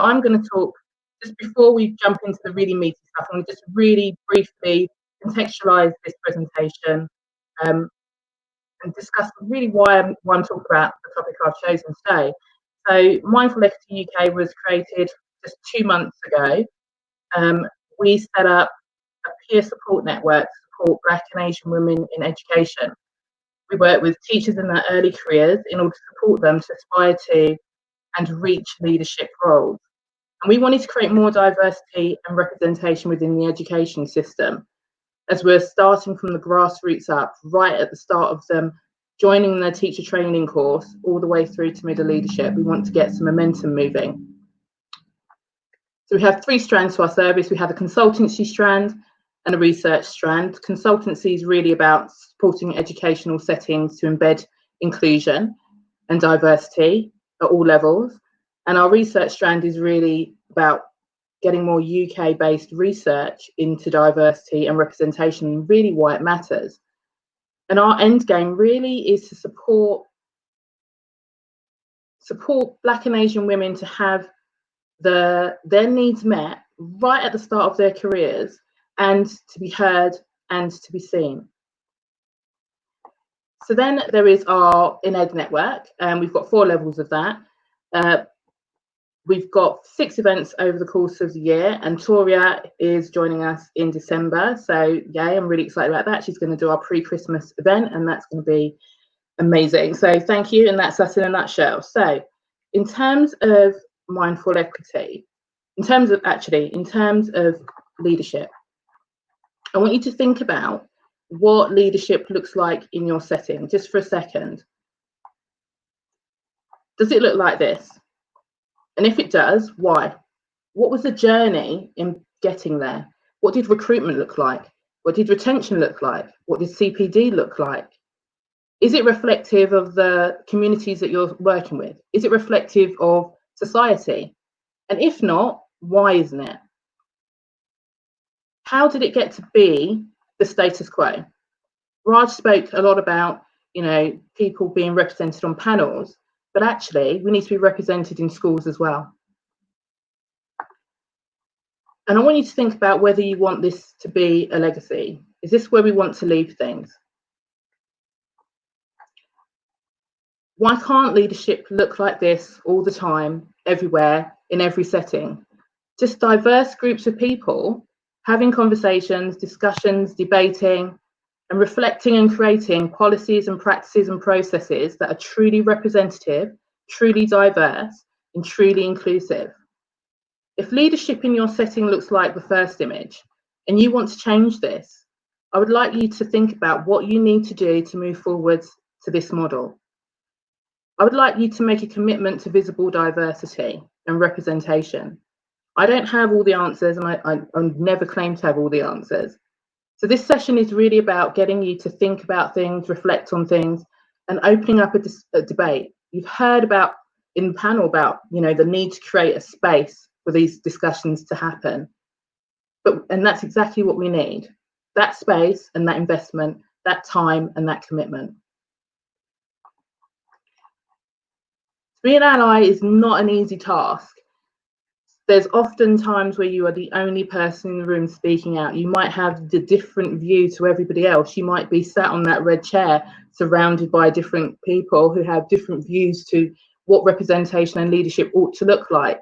I'm going to talk, just before we jump into the really meaty stuff, I'm going to just really briefly contextualise this presentation and discuss really why I'm talking about the topic I've chosen today. So Mindful Equity UK was created just 2 months ago. We set up a peer support network to support Black and Asian women in education. We work with teachers in their early careers in order to support them to aspire to and reach leadership roles. And we wanted to create more diversity and representation within the education system, as we're starting from the grassroots up, right at the start of them joining their teacher training course, all the way through to middle leadership. We want to get some momentum moving. So we have 3 strands to our service. We have a consultancy strand and a research strand. Consultancy is really about supporting educational settings to embed inclusion and diversity at all levels. And our research strand is really about getting more UK-based research into diversity and representation, and really why it matters. And our end game really is to support Black and Asian women to have their needs met right at the start of their careers, and to be heard and to be seen. So then there is our InEd network, and we've got 4 levels of that. We've got 6 events over the course of the year, and Toria is joining us in December. So yay, I'm really excited about that. She's going to do our pre-Christmas event, and that's going to be amazing. So thank you, and that's us in a nutshell. So in terms of mindful equity, in terms of leadership, I want you to think about what leadership looks like in your setting, just for a second. Does it look like this? And if it does, why? What was the journey in getting there? What did recruitment look like? What did retention look like? What did CPD look like? Is it reflective of the communities that you're working with? Is it reflective of society? And if not, why isn't it? How did it get to be the status quo? Raj spoke a lot about, people being represented on panels, but actually we need to be represented in schools as well. And I want you to think about whether you want this to be a legacy. Is this where we want to leave things? Why can't leadership look like this all the time, everywhere, in every setting? Just diverse groups of people having conversations, discussions, debating, and reflecting and creating policies and practices and processes that are truly representative, truly diverse, and truly inclusive. If leadership in your setting looks like the first image, and you want to change this, I would like you to think about what you need to do to move forwards to this model. I would like you to make a commitment to visible diversity and representation. I don't have all the answers, and I never claim to have all the answers. So this session is really about getting you to think about things, reflect on things, and opening up a debate. You've heard about in the panel about the need to create a space for these discussions to happen. And that's exactly what we need. That space and that investment, that time and that commitment. To be an ally is not an easy task. There's often times where you are the only person in the room speaking out. You might have the different view to everybody else. You might be sat on that red chair surrounded by different people who have different views to what representation and leadership ought to look like.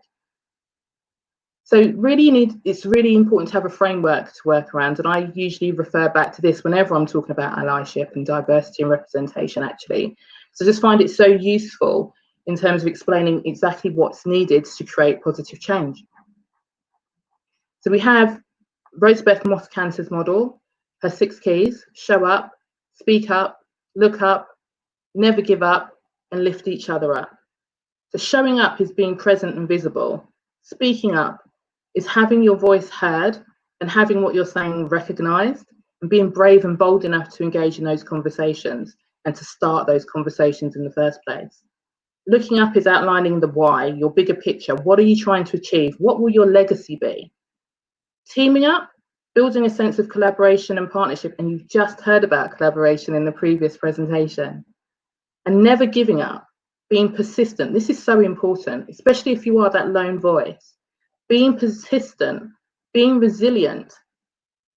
So really it's really important to have a framework to work around. And I usually refer back to this whenever I'm talking about allyship and diversity and representation, actually. So I just find it so useful in terms of explaining exactly what's needed to create positive change. So we have Rosabeth Moss-Cantor's model, her 6 keys: show up, speak up, look up, never give up, and lift each other up. So showing up is being present and visible. Speaking up is having your voice heard and having what you're saying recognised, and being brave and bold enough to engage in those conversations and to start those conversations in the first place. Looking up is outlining the why, your bigger picture. What are you trying to achieve? What will your legacy be? Teaming up, building a sense of collaboration and partnership, and you've just heard about collaboration in the previous presentation. And never giving up, being persistent. This is so important, especially if you are that lone voice. Being persistent, being resilient,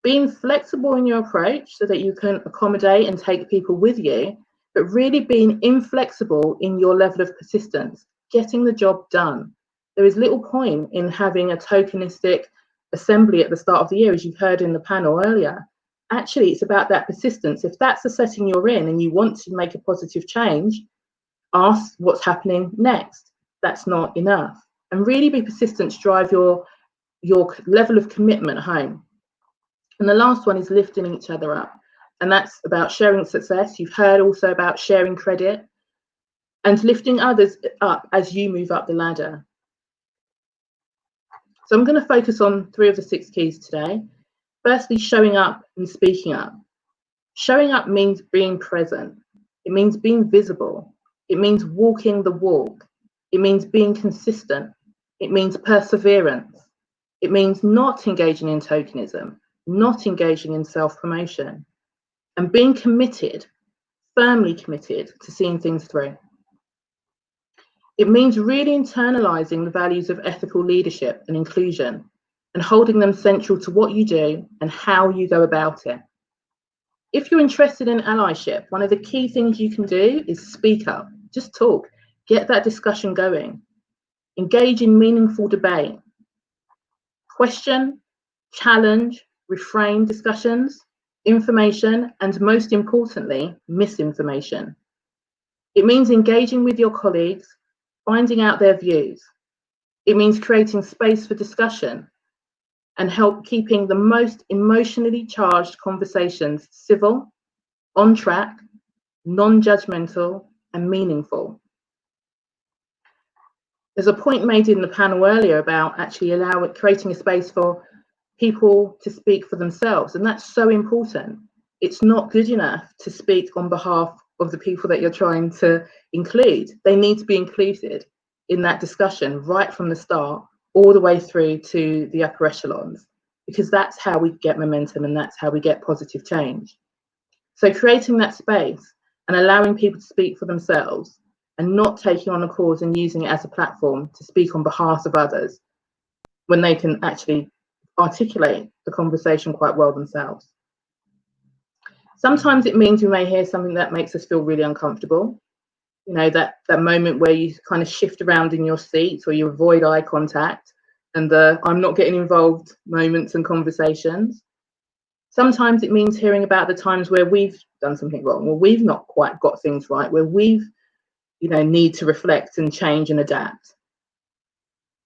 being flexible in your approach so that you can accommodate and take people with you, but really being inflexible in your level of persistence, getting the job done. There is little point in having a tokenistic assembly at the start of the year, as you've heard in the panel earlier. Actually, it's about that persistence. If that's the setting you're in and you want to make a positive change, ask what's happening next. That's not enough. And really be persistent to drive your level of commitment home. And the last one is lifting each other up. And that's about sharing success. You've heard also about sharing credit and lifting others up as you move up the ladder. So I'm going to focus on 3 of the 6 keys today. Firstly, showing up and speaking up. Showing up means being present. It means being visible. It means walking the walk. It means being consistent. It means perseverance. It means not engaging in tokenism, not engaging in self-promotion, and being committed, firmly committed to seeing things through. It means really internalizing the values of ethical leadership and inclusion and holding them central to what you do and how you go about it. If you're interested in allyship, one of the key things you can do is speak up, just talk, get that discussion going, engage in meaningful debate, question, challenge, reframe discussions, information, and most importantly, misinformation. It means engaging with your colleagues, finding out their views. It means creating space for discussion and help keeping the most emotionally charged conversations civil, on track, non-judgmental, and meaningful. There's a point made in the panel earlier about actually creating a space for people to speak for themselves, and that's so important. It's not good enough to speak on behalf of the people that you're trying to include. They need to be included in that discussion right from the start all the way through to the upper echelons, because that's how we get momentum and that's how we get positive change. So creating that space and allowing people to speak for themselves and not taking on a cause and using it as a platform to speak on behalf of others when they can actually articulate the conversation quite well themselves. Sometimes it means we may hear something that makes us feel really uncomfortable. You know, that moment where you kind of shift around in your seat or you avoid eye contact and the I'm not getting involved moments and conversations. Sometimes it means hearing about the times where we've done something wrong, or we've not quite got things right, where we've, need to reflect and change and adapt.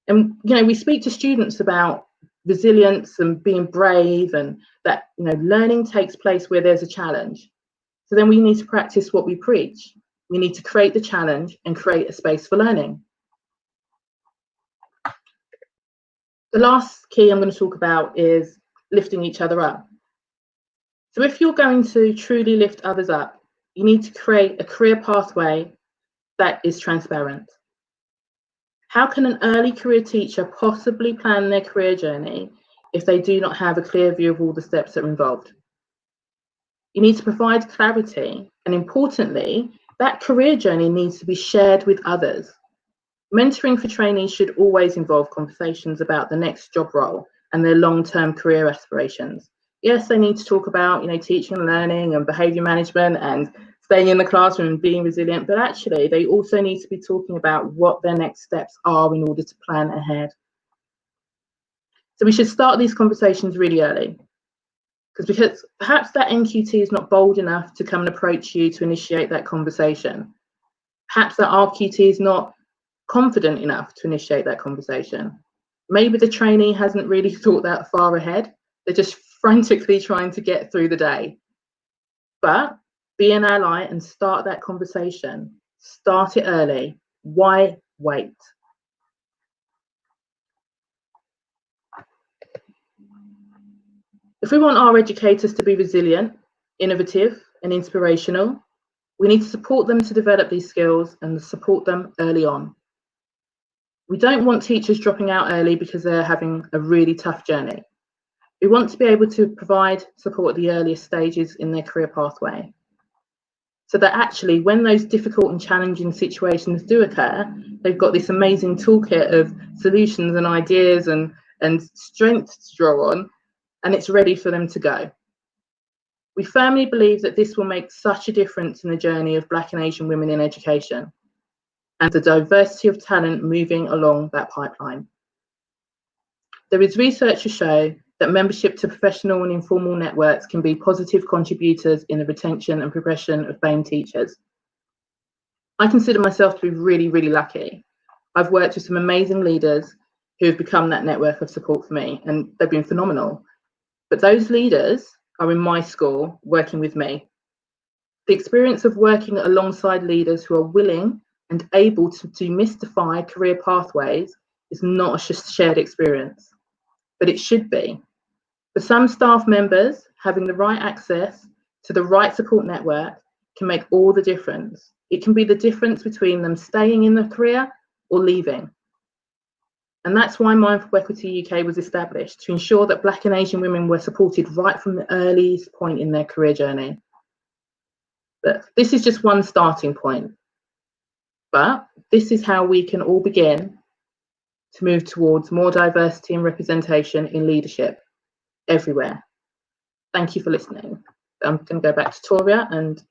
And, we speak to students about resilience and being brave, and that, learning takes place where there's a challenge. So then we need to practice what we preach. We need to create the challenge and create a space for learning. The last key I'm going to talk about is lifting each other up. So if you're going to truly lift others up, you need to create a career pathway that is transparent. How can an early career teacher possibly plan their career journey if they do not have a clear view of all the steps that are involved? You need to provide clarity, and importantly, that career journey needs to be shared with others. Mentoring for trainees should always involve conversations about the next job role and their long-term career aspirations. Yes, they need to talk about, teaching and learning and behaviour management and staying in the classroom and being resilient, but actually they also need to be talking about what their next steps are in order to plan ahead. So we should start these conversations really early, because perhaps that NQT is not bold enough to come and approach you to initiate that conversation. Perhaps that RQT is not confident enough to initiate that conversation. Maybe the trainee hasn't really thought that far ahead. They're just frantically trying to get through the day. But be an ally and start that conversation. Start it early. Why wait? If we want our educators to be resilient, innovative, and inspirational, we need to support them to develop these skills and support them early on. We don't want teachers dropping out early because they're having a really tough journey. We want to be able to provide support at the earliest stages in their career pathway. so that actually when those difficult and challenging situations do occur, they've got this amazing toolkit of solutions and ideas and strengths to draw on, and it's ready for them to go. We firmly believe that this will make such a difference in the journey of Black and Asian women in education and the diversity of talent moving along that pipeline. There is research to show that membership to professional and informal networks can be positive contributors in the retention and progression of BAME teachers. I consider myself to be really, really lucky. I've worked with some amazing leaders who have become that network of support for me, and they've been phenomenal. But those leaders are in my school working with me. The experience of working alongside leaders who are willing and able to demystify career pathways is not a shared experience, but it should be. For some staff members, having the right access to the right support network can make all the difference. It can be the difference between them staying in the career or leaving. And that's why Mindful Equity UK was established, to ensure that Black and Asian women were supported right from the earliest point in their career journey. But this is just one starting point. But this is how we can all begin to move towards more diversity and representation in leadership everywhere. Thank you for listening. I'm going to go back to Toria and